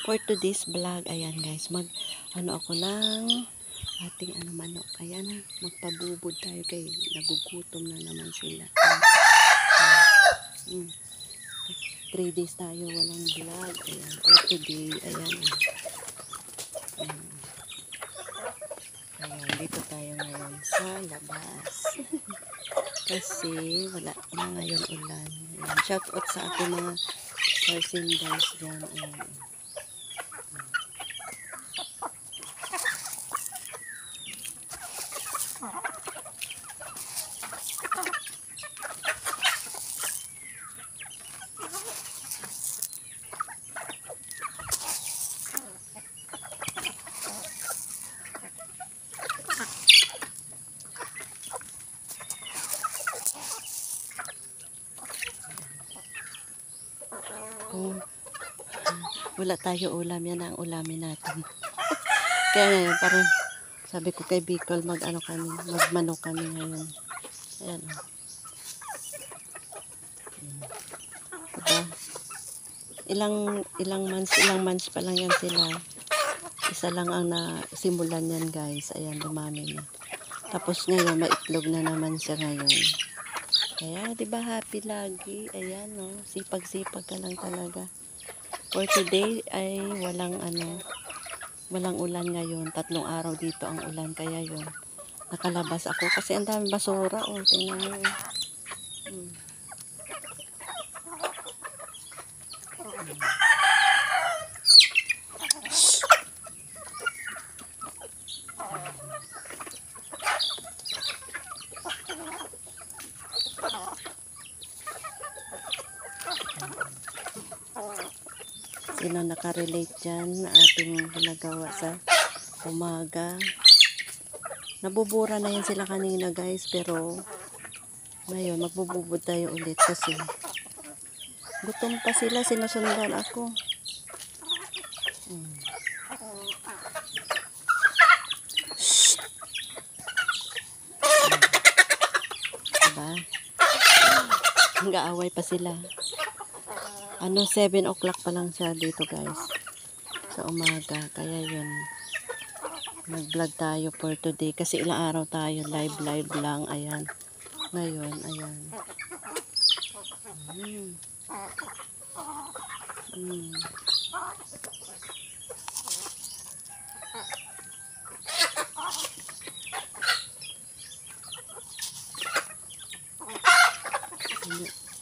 For today's vlog, ayan guys, ako ng ating manok. Ayan, magpabubod tayo kay nagugutom na naman sila. 3 days tayo walang vlog. Ayan, for today, ayan. Ayan, dito tayo ngayon sa labas. Kasi wala na ngayon ulan. Ayan, shout out sa ating mga persinders dyan. Ayan. Kung wala tayo ulam, yan ang ulamin natin. Kaya ngayon, parang sabi ko kay Bicol, magmanok kami ngayon. Ayan. Diba? Ilang months pa lang yan sila. Isa lang ang nasimulan yan guys. Ayan, dumami na. Tapos ngayon, maitlog na naman siya ngayon. Kaya, di ba happy lagi? Ayan, no? Sipag-sipag ka lang talaga. For today ay walang ulan ngayon. 3 araw dito ang ulan. Kaya yun, nakalabas ako. Kasi ang dami basura. Oh, tingnan mo. Sino nakarelate dyan na ating ginagawa sa umaga. Nabubura na yan sila kanina guys, pero ngayon magbububod tayo ulit kasi gutom pa sila, sinusundan ako. Diba? Nag-aaway pa sila. 7 o'clock pa lang siya dito guys sa umaga, kaya yun nag-vlog tayo for today kasi ilang araw tayo live lang. Ayan, ngayon ayan.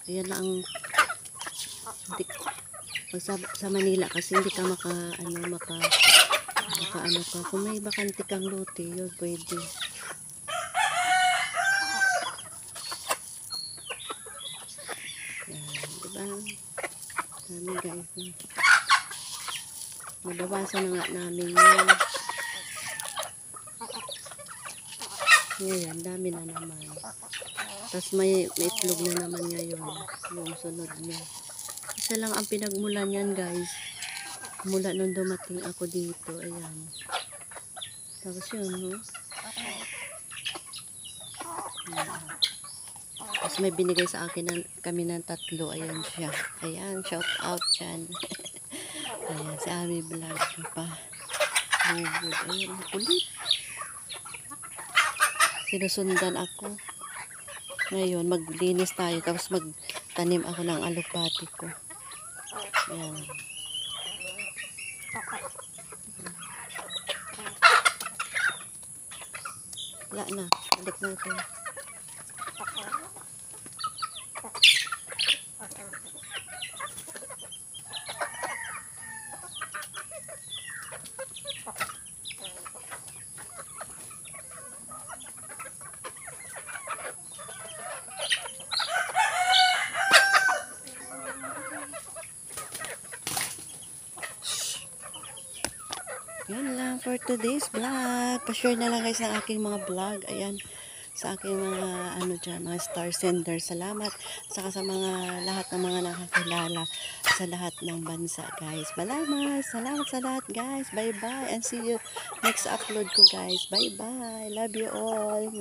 Ayan na ang sa Manila kasi hindi ka maka ka. Kung may bakante kang lote, yun pwede. Yan, diba? Dami guys. Mabawasan na nga namin yun. Ngayon, dami na naman. Tapos may itlog na naman ngayon. Yung sunod niya. Isa lang ang pinagmulan yan guys. Mula nung dumating ako dito. Ayan. Tapos yun, no? Tapos may binigay sa akin kami ng 3. Ayan siya. Ayan, shout out dyan. Ayan, si Ami Vlog pa. Ayan, kulit. Sinusundan ako. Ngayon, maglinis tayo. Tapos magtanim ako ng alupati ko. Ayan. Wala na. Balik natin. Yan lang for today's vlog. Pa-share na lang guys ng aking mga vlog. Ayan, sa aking mga mga star sender. Salamat. Saka sa mga lahat ng mga nakakilala sa lahat ng bansa guys. Salamat sa lahat guys. Bye bye and see you next upload ko guys. Bye bye. Love you all.